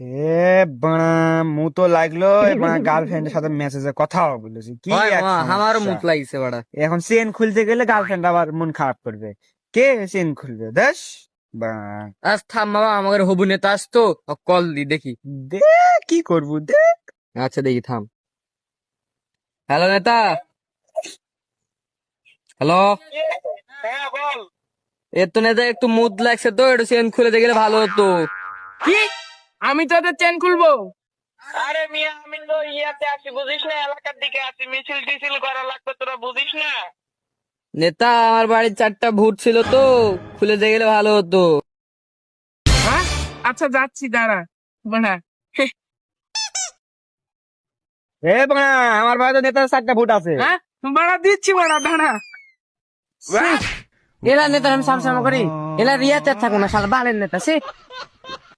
এ বাড়া মু তো লাগলো বাড়া গার্লফ্রেন্ডের সাথে মেসেজে কথাও বলেছি কি হয় এক আমারও সমস্যা। মুখ লাগিছে বাড়া। এখন চেন খুলতে গেলে গার্লফ্রেন্ড আবার মন খারাপ করবে। কে চেন খুলবে দেশ বা আজ থাম বাবা, আমাদের হবু নেতা আসতো, কল দি দেখি। দে কি করবো দে। আচ্ছা দেখি থাম। হ্যালো নেতা, হ্যালো। হ্যাঁ বল। এর তো নেতা একটু মুদ লাগছে তো, একটু চেন খুলে দিয়ে গেলে ভালো হতো। কি? আমি তোদের চেন খুলবো? আরে মিয়া, আমি তো ইয়াতে আছি, বুঝিস না? এলাকার দিকে আছি, মিছিল টিছিল করা লাগবে, তোরা বুঝিস না? নেতা আমার বাড়ির 4টা ভূত ছিল তো, খুলে দিয়ে গেলে ভালো হতো। হ্যাঁ, আচ্ছা যাচ্ছি, দাঁড়া বাড়া। এ বাড়া আমার ভাই তো নেতার 4টা ভোট আছে। হ্যাঁ বাড়া, দিচ্ছি বাড়া, দাঁড়া। এলা নেতার আমি সামসামা করি, এলা রিয়াতে থাকো না, শালা বালের নেতা সে।